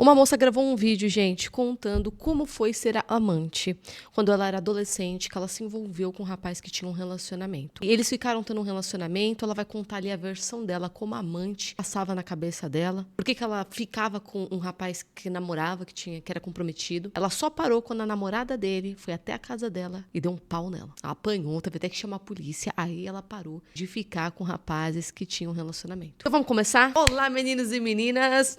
Uma moça gravou um vídeo, gente, contando como foi ser a amante quando ela era adolescente, que ela se envolveu com um rapaz que tinha um relacionamento. E eles ficaram tendo um relacionamento, ela vai contar ali a versão dela como amante, passava na cabeça dela, por que ela ficava com um rapaz que namorava, que era comprometido. Ela só parou quando a namorada dele foi até a casa dela e deu um pau nela. Ela apanhou, teve até que chamar a polícia, aí ela parou de ficar com rapazes que tinham um relacionamento. Então vamos começar? Olá, meninos e meninas!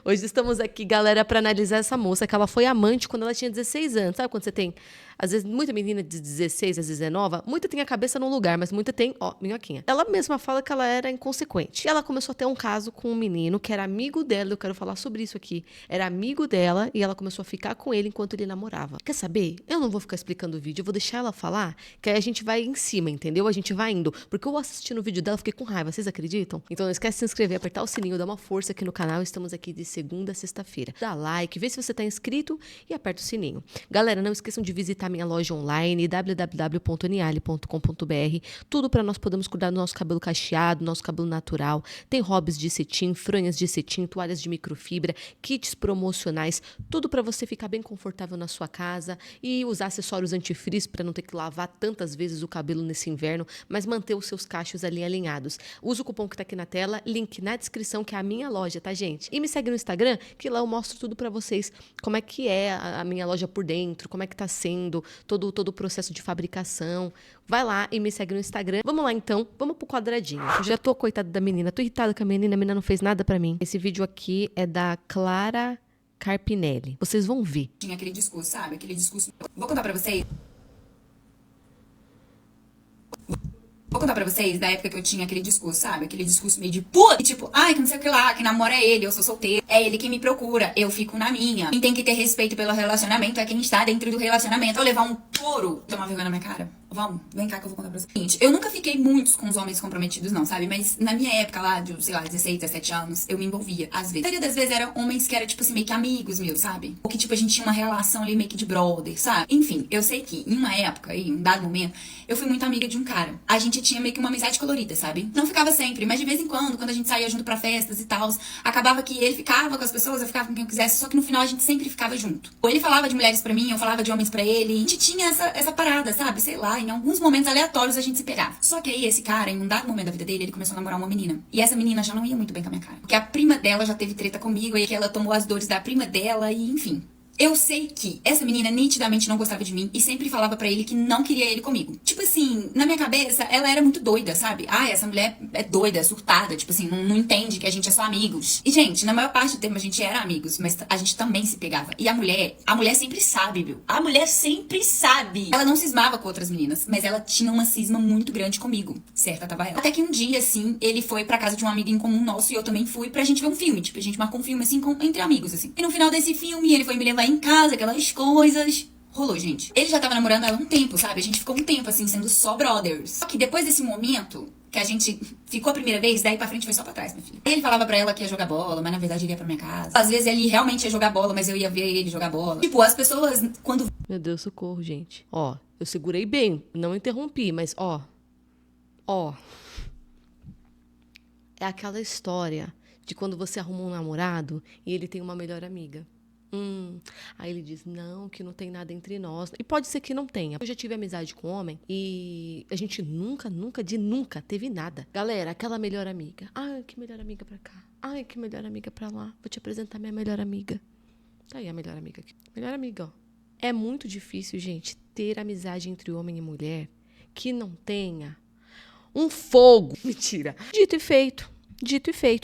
Hoje estamos aqui, galera, para analisar essa moça, que ela foi amante quando ela tinha 16 anos. Sabe quando você tem, às vezes, muita menina de 16 a 19, muita tem a cabeça no lugar, mas muita tem, minhoquinha. Ela mesma fala que ela era inconsequente. E ela começou a ter um caso com um menino que era amigo dela, eu quero falar sobre isso aqui. Era amigo dela e ela começou a ficar com ele enquanto ele namorava. Quer saber? Eu não vou ficar explicando o vídeo, eu vou deixar ela falar, que aí a gente vai em cima, entendeu? A gente vai indo. Porque eu assistindo o vídeo dela, fiquei com raiva, vocês acreditam? Então não esquece de se inscrever, apertar o sininho, dar uma força aqui no canal. Estamos aqui de segunda a sexta-feira. Dá like, vê se você tá inscrito e aperta o sininho. Galera, não esqueçam de visitar minha loja online, www.niale.com.br. Tudo para nós podermos cuidar do nosso cabelo cacheado, nosso cabelo natural. Tem hobbies de cetim, fronhas de cetim, toalhas de microfibra, kits promocionais, tudo para você ficar bem confortável na sua casa e usar acessórios antifrizz para não ter que lavar tantas vezes o cabelo nesse inverno, mas manter os seus cachos ali alinhados. Usa o cupom que tá aqui na tela, link na descrição, que é a minha loja, tá, gente? E me segue no Instagram, que lá eu mostro tudo pra vocês, como é que é a minha loja por dentro, como é que tá sendo todo o processo de fabricação. Vai lá e me segue no Instagram. Vamos lá então, vamos pro quadradinho. Eu já tô coitada da menina, tô irritada com a menina não fez nada pra mim. Esse vídeo aqui é da Clara Carpinelli. Vocês vão ver. Tinha aquele discurso, sabe? Aquele discurso. Vou contar pra vocês da época que eu tinha aquele discurso, sabe? Aquele discurso meio de puta. E tipo, ai, que não sei o que lá, que namora é ele, eu sou solteira. É ele quem me procura, eu fico na minha. Quem tem que ter respeito pelo relacionamento é quem está dentro do relacionamento. Vou levar um touro. Tomar vergonha na minha cara? Vamos, vem cá que eu vou contar pra vocês. Gente, eu nunca fiquei muitos com os homens comprometidos, não, sabe? Mas na minha época lá, de, sei lá, 16, 17 anos, eu me envolvia, às vezes. A maioria das vezes eram homens que eram, tipo assim, meio que amigos meus, sabe? Ou que, tipo, a gente tinha uma relação ali meio que de brother, sabe? Enfim, eu sei que em uma época, em um dado momento, eu fui muito amiga de um cara. A gente tinha meio que uma amizade colorida, sabe? Não ficava sempre, mas de vez em quando a gente saía junto pra festas e tal, acabava que ele ficava com as pessoas, eu ficava com quem eu quisesse, só que no final a gente sempre ficava junto. Ou ele falava de mulheres pra mim, eu falava de homens pra ele. A gente tinha essa parada, sabe? Sei lá, em alguns momentos aleatórios a gente se pegava. Só que aí esse cara, em um dado momento da vida dele, ele começou a namorar uma menina. E essa menina já não ia muito bem com a minha cara. Porque a prima dela já teve treta comigo, e que ela tomou as dores da prima dela, e enfim. Eu sei que essa menina nitidamente não gostava de mim e sempre falava pra ele que não queria ele comigo. Tipo assim, na minha cabeça, ela era muito doida, sabe? Ah, essa mulher é doida, é surtada, tipo assim, não entende que a gente é só amigos. E, gente, na maior parte do tempo a gente era amigos, mas a gente também se pegava. E a mulher sempre sabe, viu? A mulher sempre sabe. Ela não cismava com outras meninas, mas ela tinha uma cisma muito grande comigo. Certa tava ela. Até que um dia, assim, ele foi pra casa de um amigo em comum nosso e eu também fui pra gente ver um filme. Tipo, a gente marcou um filme, assim, entre amigos, assim. E no final desse filme, ele foi me levar em casa, aquelas coisas. Rolou, gente. Ele já tava namorando ela há um tempo, sabe? A gente ficou um tempo, assim, sendo só brothers. Só que depois desse momento que a gente ficou a primeira vez, daí pra frente foi só pra trás, minha filha. Ele falava pra ela que ia jogar bola, mas na verdade ele ia pra minha casa. Às vezes ele realmente ia jogar bola, mas eu ia ver ele jogar bola. Tipo, as pessoas, quando... Meu Deus, socorro, gente. Ó, eu segurei bem, não interrompi, mas ó. É aquela história de quando você arruma um namorado e ele tem uma melhor amiga. Aí ele diz, não, que não tem nada entre nós. E pode ser que não tenha. Eu já tive amizade com homem e a gente nunca teve nada. Galera, aquela melhor amiga. Ai, que melhor amiga pra cá. Ai, que melhor amiga pra lá. Vou te apresentar minha melhor amiga. Tá aí a melhor amiga aqui. Melhor amiga, ó. É muito difícil, gente, ter amizade entre homem e mulher que não tenha um fogo. Mentira. Dito e feito.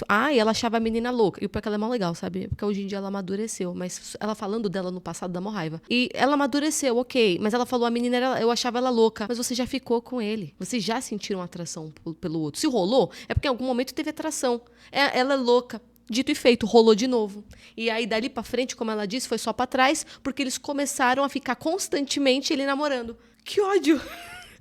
Ah, e ela achava a menina louca. E porque ela é mó legal, sabe? Porque hoje em dia ela amadureceu. Mas ela falando dela no passado dá mó raiva. E ela amadureceu, ok. Mas ela falou, a menina, eu achava ela louca. Mas você já ficou com ele. Vocês já sentiram atração pelo outro. Se rolou, é porque em algum momento teve atração. Ela é louca. Dito e feito, rolou de novo. E aí, dali pra frente, como ela disse, foi só pra trás. Porque eles começaram a ficar constantemente ele namorando. Que ódio!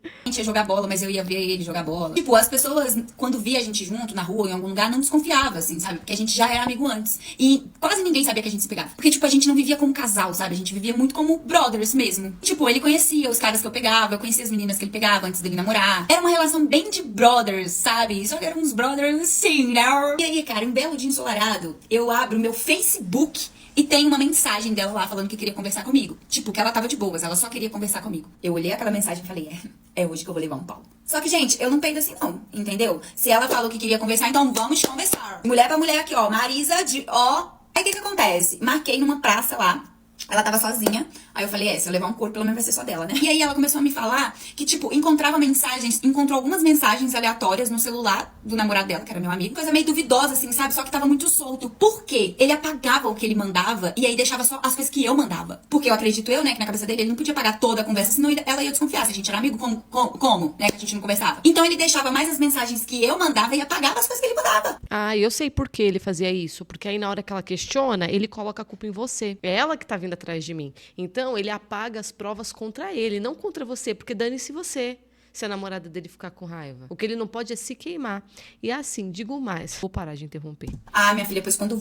A gente ia jogar bola, mas eu ia ver ele jogar bola. Tipo, as pessoas, quando via a gente junto, na rua, em algum lugar, não desconfiava, assim, sabe? Porque a gente já era amigo antes. E quase ninguém sabia que a gente se pegava. Porque, tipo, a gente não vivia como casal, sabe? A gente vivia muito como brothers mesmo. Tipo, ele conhecia os caras que eu pegava, eu conhecia as meninas que ele pegava antes dele namorar. Era uma relação bem de brothers, sabe? Só que eram uns brothers assim, né? E aí, cara, um belo dia ensolarado, eu abro meu Facebook e tem uma mensagem dela lá falando que queria conversar comigo. Tipo, que ela tava de boas, ela só queria conversar comigo. Eu olhei aquela mensagem e falei, é hoje que eu vou levar um pau. Só que, gente, eu não peido assim não, entendeu? Se ela falou que queria conversar, então vamos conversar. Mulher pra mulher aqui, ó, Marisa de ó. Aí o que acontece? Marquei numa praça lá. Ela tava sozinha. Aí eu falei, se eu levar um corpo, pelo menos vai ser só dela, né? E aí ela começou a me falar que, tipo, encontrou algumas mensagens aleatórias no celular do namorado dela, que era meu amigo. Coisa meio duvidosa, assim, sabe? Só que tava muito solto. Por quê? Ele apagava o que ele mandava e aí deixava só as coisas que eu mandava. Porque eu acredito né, que na cabeça dele ele não podia apagar toda a conversa, senão ela ia desconfiar. Se a gente era amigo, como? Né? Que a gente não conversava. Então ele deixava mais as mensagens que eu mandava e apagava as coisas que ele mandava. Ah, eu sei por que ele fazia isso. Porque aí na hora que ela questiona, ele coloca a culpa em você. É ela que tá vindo atrás de mim. Então ele apaga as provas contra ele, não contra você, porque dane-se você. Se a namorada dele ficar com raiva. O que ele não pode é se queimar. E assim, digo mais. Vou parar de interromper. Ah, minha filha, pois quando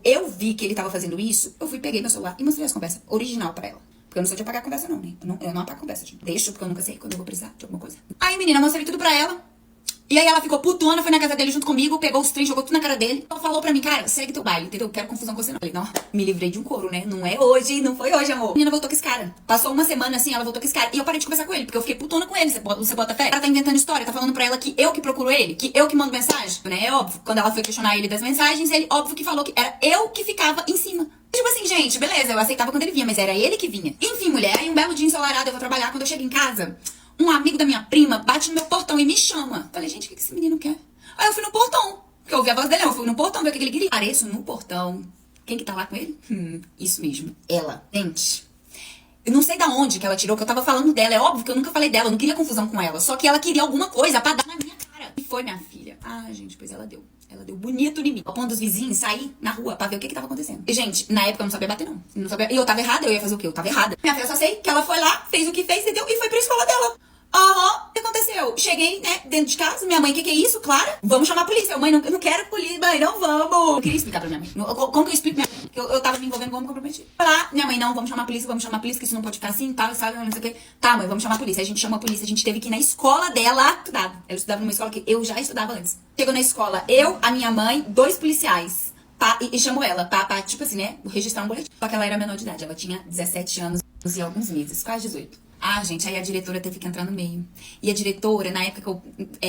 eu vi que ele tava fazendo isso, eu peguei meu celular e mostrei as conversas original pra ela. Porque eu não sou de apagar a conversa, não, né? Eu não apago a conversa, gente. Deixo, porque eu nunca sei quando eu vou precisar de alguma coisa. Aí, menina, mostrei tudo pra ela. E aí ela ficou putona, foi na casa dele junto comigo, pegou os trem, jogou tudo na cara dele. Ela falou pra mim, cara, segue teu baile, entendeu? Quero confusão com você não. Eu falei, não, me livrei de um couro, né? Não é hoje, não foi hoje, amor. A menina voltou com esse cara. Passou uma semana assim, ela voltou com esse cara. E eu parei de conversar com ele, porque eu fiquei putona com ele. Você bota fé? Ela tá inventando história, tá falando pra ela que eu que procuro ele, que eu que mando mensagem, né? É óbvio. Quando ela foi questionar ele das mensagens, ele óbvio que falou que era eu que ficava em cima. Tipo assim, gente, beleza, eu aceitava quando ele vinha, mas era ele que vinha. Enfim, mulher, aí um belo dia ensolarado, eu vou trabalhar, quando eu chego em casa, um amigo da minha prima bate no meu portão e me chama. Falei, gente, o que esse menino quer? Aí eu fui no portão, porque eu ouvi a voz dele, eu fui no portão, ver o que ele queria. Apareço no portão. Quem que tá lá com ele? Isso mesmo, ela. Gente, eu não sei da onde que ela tirou, que eu tava falando dela. É óbvio que eu nunca falei dela, eu não queria confusão com ela. Só que ela queria alguma coisa pra dar na minha cara. E foi, minha filha. Ah, gente, pois ela deu. Ela deu bonito em mim. Ao ponto dos vizinhos sair na rua pra ver o que tava acontecendo. E, gente, na época eu não sabia bater, não. Não sabia... E eu tava errada, eu ia fazer o quê? Eu tava errada. Minha filha, eu só sei que ela foi lá, fez o que fez, entendeu? E foi pra escola dela. O que aconteceu? Cheguei, né, dentro de casa, minha mãe, o que é isso, Clara? Vamos chamar a polícia. Mãe, eu não quero polícia, mãe, não vamos. Eu queria explicar pra minha mãe. Como que eu explico minha mãe? Eu tava me envolvendo como comprometido. Lá, minha mãe, não, vamos chamar a polícia, que isso não pode ficar assim, tal, sabe, não sei o quê. Tá, mãe, vamos chamar a polícia. Aí a gente chamou a polícia, a gente teve que ir na escola dela estudar. Ela estudava numa escola que eu já estudava antes. Chegou na escola, eu, a minha mãe, 2 policiais. E chamou ela pra, tipo assim, né, registrar um boletim. Só que ela era menor de idade, ela tinha 17 anos e alguns meses, quase 18. Ah, gente, aí a diretora teve que entrar no meio. E a diretora, na época que eu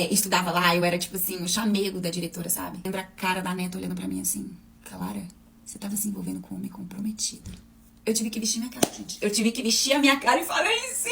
estudava lá, eu era, tipo assim, o chamego da diretora, sabe? Lembra a cara da neta olhando pra mim assim, Clara, você tava se envolvendo com um homem comprometido. Eu tive que vestir minha cara, gente. Eu tive que vestir a minha cara e falei sim.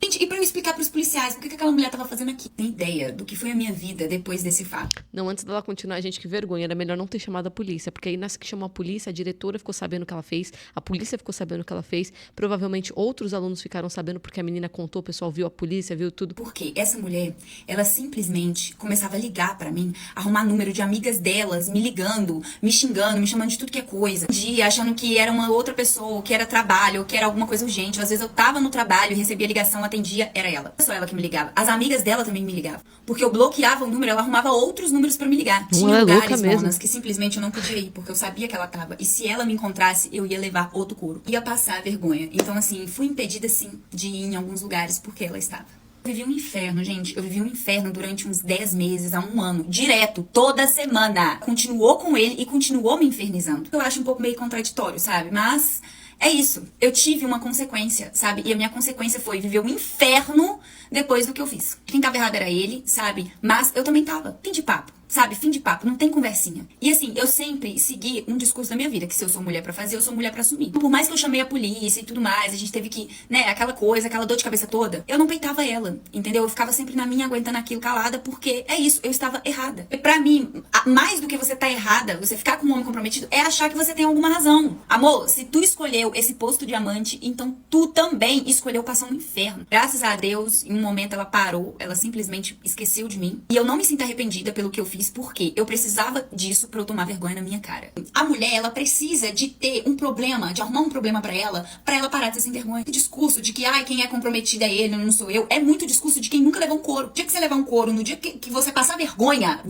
Gente, e pra eu explicar pros policiais o que aquela mulher tava fazendo aqui? Tem ideia do que foi a minha vida depois desse fato? Não, antes dela continuar, gente, que vergonha. Era melhor não ter chamado a polícia. Porque aí, nessa que chamou a polícia, a diretora ficou sabendo o que ela fez. A polícia ficou sabendo o que ela fez. Provavelmente outros alunos ficaram sabendo porque a menina contou. O pessoal viu a polícia, viu tudo. Porque essa mulher, ela simplesmente começava a ligar pra mim. Arrumar número de amigas delas, me ligando, me xingando, me chamando de tudo que é coisa. Um dia, achando que era uma outra pessoa, que era trabalho, ou que era alguma coisa urgente. Às vezes eu tava no trabalho e recebia ligação, atendia, era ela. Não é só ela que me ligava. As amigas dela também me ligavam. Porque eu bloqueava o número, ela arrumava outros números pra me ligar. Tinha lugares, Monas, que simplesmente eu não podia ir, porque eu sabia que ela tava. E se ela me encontrasse, eu ia levar outro couro. Ia passar vergonha. Então, assim, fui impedida, sim, de ir em alguns lugares porque ela estava. Eu vivi um inferno, gente. Eu vivi um inferno durante uns 10 meses a 1 ano. Direto, toda semana. Continuou com ele e continuou me infernizando. Eu acho um pouco meio contraditório, sabe? Mas é isso. Eu tive uma consequência, sabe? E a minha consequência foi viver um inferno depois do que eu fiz. Quem tava errado era ele, sabe? Mas eu também tava. Fim de papo. Sabe, fim de papo, não tem conversinha. E assim, eu sempre segui um discurso da minha vida, que se eu sou mulher pra fazer, eu sou mulher pra assumir. Por mais que eu chamei a polícia e tudo mais, a gente teve que, né, aquela coisa, aquela dor de cabeça toda, eu não peitava ela, entendeu? Eu ficava sempre na minha, aguentando aquilo calada, porque é isso, eu estava errada. E pra mim, mais do que você tá errada, você ficar com um homem comprometido, é achar que você tem alguma razão. Amor, se tu escolheu esse posto de amante, então tu também escolheu passar um inferno. Graças a Deus, em um momento ela parou, ela simplesmente esqueceu de mim. E eu não me sinto arrependida pelo que eu fiz, fiz por quê? Eu precisava disso pra eu tomar vergonha na minha cara. A mulher, ela precisa de ter um problema, de arrumar um problema pra ela parar de ser sem vergonha. O discurso de que, quem é comprometido é ele, não sou eu, é muito discurso de quem nunca levou um couro. No dia que você levar um couro, no dia que você passar vergonha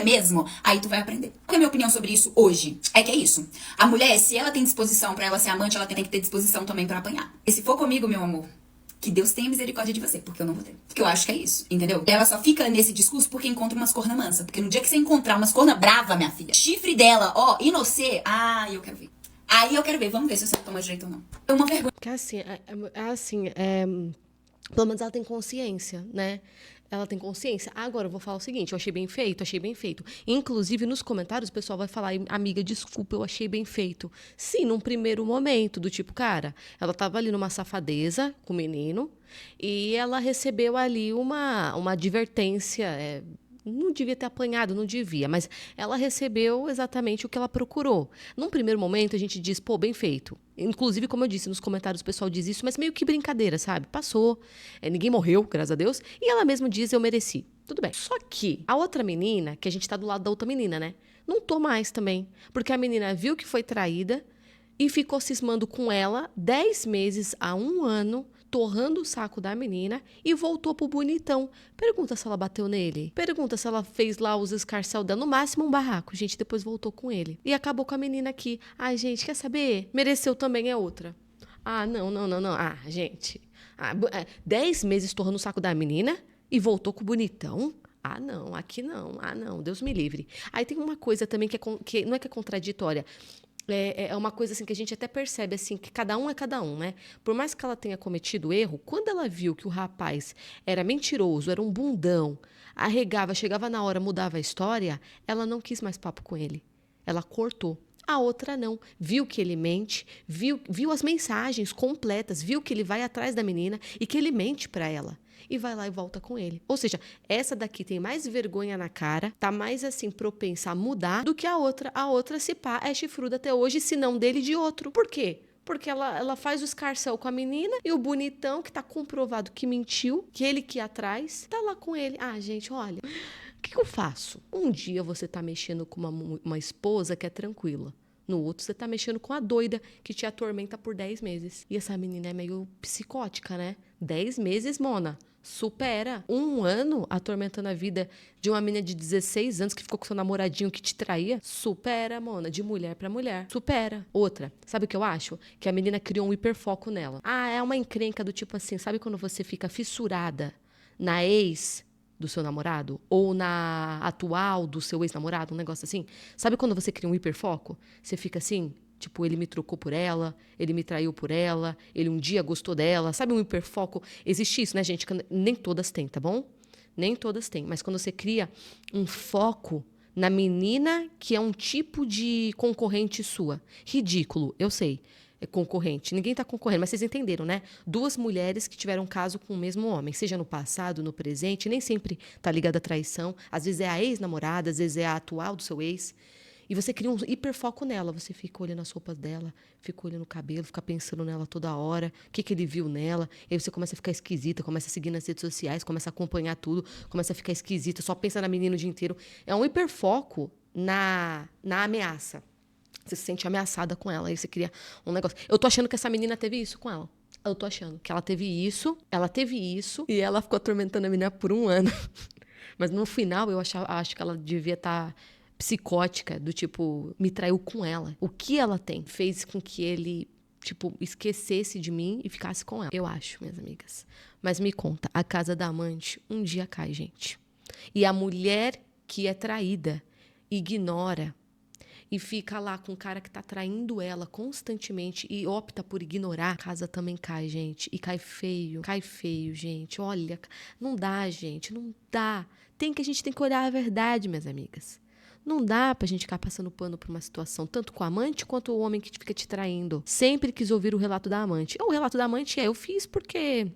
mesmo, aí tu vai aprender. Qual é a minha opinião sobre isso hoje? É que é isso. A mulher, se ela tem disposição pra ela ser amante, ela tem que ter disposição também pra apanhar. E se for comigo, meu amor, que Deus tenha misericórdia de você, porque eu não vou ter. Porque eu acho que é isso, entendeu? Ela só fica nesse discurso porque encontra umas corna mansa. Porque no dia que você encontrar umas corna brava, minha filha, chifre dela, inocê, eu quero ver. Aí eu quero ver, vamos ver se você toma direito ou não. É uma vergonha. Que pelo menos ela tem consciência, né? Ela tem consciência. Agora, eu vou falar o seguinte, eu achei bem feito, achei bem feito. Inclusive, nos comentários, o pessoal vai falar, amiga, desculpa, eu achei bem feito. Sim, num primeiro momento, do tipo, cara, ela tava ali numa safadeza com o menino e ela recebeu ali uma advertência, não devia ter apanhado, não devia, mas ela recebeu exatamente o que ela procurou. Num primeiro momento, a gente diz, pô, bem feito. Inclusive, como eu disse, nos comentários o pessoal diz isso, mas meio que brincadeira, sabe? Passou, ninguém morreu, graças a Deus, e ela mesma diz, eu mereci. Tudo bem. Só que a outra menina, que a gente tá do lado da outra menina, né? Não tô mais também, porque a menina viu que foi traída e ficou cismando com ela 10 meses a 1 ano, torrando o saco da menina e voltou pro bonitão. Pergunta se ela bateu nele. Pergunta se ela fez lá os escarcel dela. No máximo um barraco. Gente, depois voltou com ele. E acabou com a menina aqui. Ai, gente, quer saber? Mereceu também é outra. Não. Gente. 10 meses torrando o saco da menina e voltou com o bonitão? Não, aqui não. Não, Deus me livre. Aí tem uma coisa também que não é que é contraditória. É uma coisa assim que a gente até percebe assim que cada um é cada um, né? Por mais que ela tenha cometido erro, quando ela viu que o rapaz era mentiroso, era um bundão, arregava, chegava na hora, mudava a história, ela não quis mais papo com ele. Ela cortou. A outra não. Viu que ele mente, viu as mensagens completas, viu que ele vai atrás da menina e que ele mente pra ela. E vai lá e volta com ele. Ou seja, essa daqui tem mais vergonha na cara, tá mais assim propensa a mudar do que a outra. A outra, se pá, é chifruda até hoje, se não dele, de outro. Por quê? Porque ela faz o escarcel com a menina e o bonitão, que tá comprovado que mentiu, que ele que ia atrás, tá lá com ele. Gente, olha, o que eu faço? Um dia você tá mexendo com uma esposa que é tranquila. No outro, você tá mexendo com a doida que te atormenta por 10 meses. E essa menina é meio psicótica, né? 10 meses, Mona. Supera. 1 ano atormentando a vida de uma menina de 16 anos que ficou com seu namoradinho que te traía. Supera, Mona. De mulher pra mulher. Supera. Outra. Sabe o que eu acho? Que a menina criou um hiperfoco nela. É uma encrenca do tipo assim, sabe quando você fica fissurada na ex do seu namorado? Ou na atual do seu ex-namorado? Um negócio assim? Sabe quando você cria um hiperfoco? Você fica assim... Tipo, ele me trocou por ela, ele me traiu por ela, ele um dia gostou dela. Sabe um hiperfoco? Existe isso, né, gente? Nem todas têm, tá bom? Nem todas têm. Mas quando você cria um foco na menina que é um tipo de concorrente sua. Ridículo, eu sei. É concorrente. Ninguém tá concorrendo, mas vocês entenderam, né? 2 mulheres que tiveram caso com o mesmo homem. Seja no passado, no presente. Nem sempre tá ligada à traição. Às vezes é a ex-namorada, às vezes é a atual do seu ex. E você cria um hiperfoco nela. Você fica olhando as roupas dela, fica olhando o cabelo, fica pensando nela toda hora, o que ele viu nela. E aí você começa a ficar esquisita, começa a seguir nas redes sociais, começa a acompanhar tudo, começa a ficar esquisita, só pensa na menina o dia inteiro. É um hiperfoco na ameaça. Você se sente ameaçada com ela, aí você cria um negócio. Eu tô achando que essa menina teve isso com ela. Eu tô achando que ela teve isso, e ela ficou atormentando a menina por 1 ano. Mas no final, eu acho que ela devia estar... psicótica, do tipo, me traiu com ela. O que ela tem fez com que ele, tipo, esquecesse de mim e ficasse com ela. Eu acho, minhas amigas. Mas me conta, a casa da amante um dia cai, gente. E a mulher que é traída ignora e fica lá com o cara que tá traindo ela constantemente e opta por ignorar, a casa também cai, gente. E cai feio, gente. Olha, não dá, gente, não dá. A gente tem que olhar a verdade, minhas amigas. Não dá pra gente ficar passando pano por uma situação, tanto com a amante quanto o homem que fica te traindo. Sempre quis ouvir o relato da amante. O relato da amante eu fiz porque...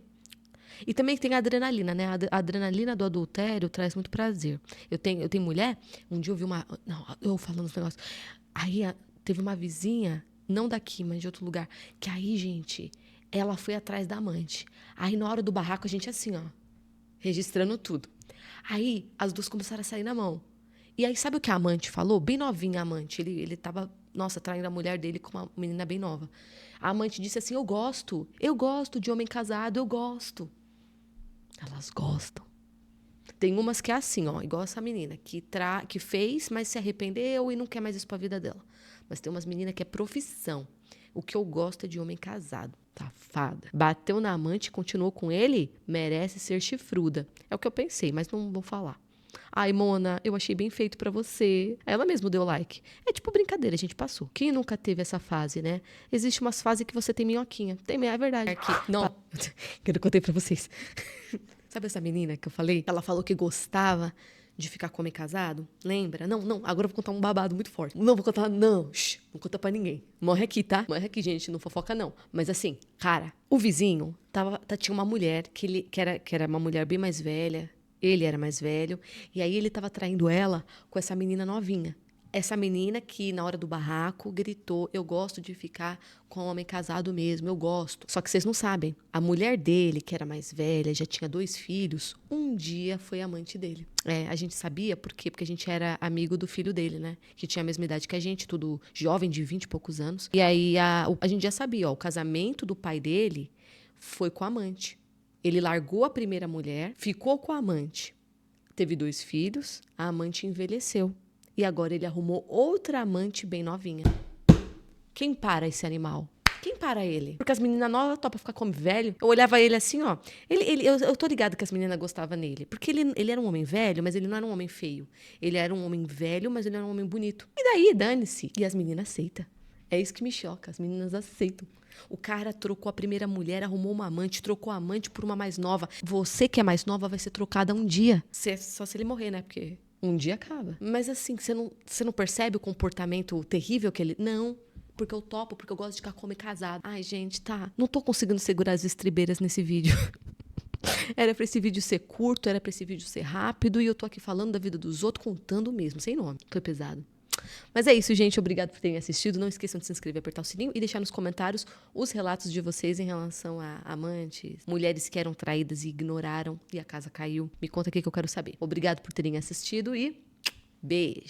E também tem a adrenalina, né? A adrenalina do adultério traz muito prazer. Eu tenho mulher, um dia eu vi uma... Não, eu falando os negócios. Aí teve uma vizinha, não daqui, mas de outro lugar, que aí, gente, ela foi atrás da amante. Aí na hora do barraco, a gente assim, ó, registrando tudo. Aí as duas começaram a sair na mão. E aí, sabe o que a amante falou? Bem novinha a amante. Ele tava, nossa, traindo a mulher dele com uma menina bem nova. A amante disse assim, eu gosto de homem casado, eu gosto. Elas gostam. Tem umas que é assim, ó, igual essa menina, que fez, mas se arrependeu e não quer mais isso pra vida dela. Mas tem umas meninas que é profissão. O que eu gosto é de homem casado. Safada. Bateu na amante e continuou com ele? Merece ser chifruda. É o que eu pensei, mas não vou falar. Ai, Mona, eu achei bem feito pra você. Aí ela mesma deu like. É tipo brincadeira, a gente passou. Quem nunca teve essa fase, né? Existe umas fases que você tem minhoquinha. É verdade. Aqui. Não, que eu não contei pra vocês. Sabe essa menina que eu falei? Ela falou que gostava de ficar com homem casado? Lembra? Não, agora eu vou contar um babado muito forte. Não, vou contar, não. Shh, não conta pra ninguém. Morre aqui, tá? Morre aqui, gente, não fofoca não. Mas assim, cara, o vizinho tinha uma mulher que era uma mulher bem mais velha. Ele era mais velho. E aí ele tava traindo ela com essa menina novinha. Essa menina que, na hora do barraco, gritou, eu gosto de ficar com um homem casado mesmo, eu gosto. Só que vocês não sabem, a mulher dele, que era mais velha, já tinha 2 filhos, um dia foi amante dele. A gente sabia, por quê? Porque a gente era amigo do filho dele, né? Que tinha a mesma idade que a gente, tudo jovem, de 20 e poucos anos. E aí a gente já sabia, ó, o casamento do pai dele foi com a amante. Ele largou a primeira mulher, ficou com a amante. Teve 2 filhos, a amante envelheceu. E agora ele arrumou outra amante bem novinha. Quem para esse animal? Quem para ele? Porque as meninas novas topam ficar como velho. Eu olhava ele assim, ó. Eu tô ligado que as meninas gostavam nele. Porque ele era um homem velho, mas ele não era um homem feio. Ele era um homem velho, mas ele era um homem bonito. E daí, dane-se. E as meninas aceitam. É isso que me choca. As meninas aceitam. O cara trocou a primeira mulher, arrumou uma amante, trocou a amante por uma mais nova. Você que é mais nova vai ser trocada um dia. Só se ele morrer, né? Porque um dia acaba. Mas assim, você não percebe o comportamento terrível que ele... Não, porque eu topo, porque eu gosto de ficar com homem casado. Ai, gente, tá. Não tô conseguindo segurar as estribeiras nesse vídeo. Era pra esse vídeo ser curto, era pra esse vídeo ser rápido. E eu tô aqui falando da vida dos outros, contando mesmo, sem nome. Foi pesado. Mas é isso, gente. Obrigado por terem assistido. Não esqueçam de se inscrever, apertar o sininho e deixar nos comentários os relatos de vocês em relação a amantes, mulheres que eram traídas e ignoraram e a casa caiu. Me conta aqui que eu quero saber. Obrigado por terem assistido e beijo!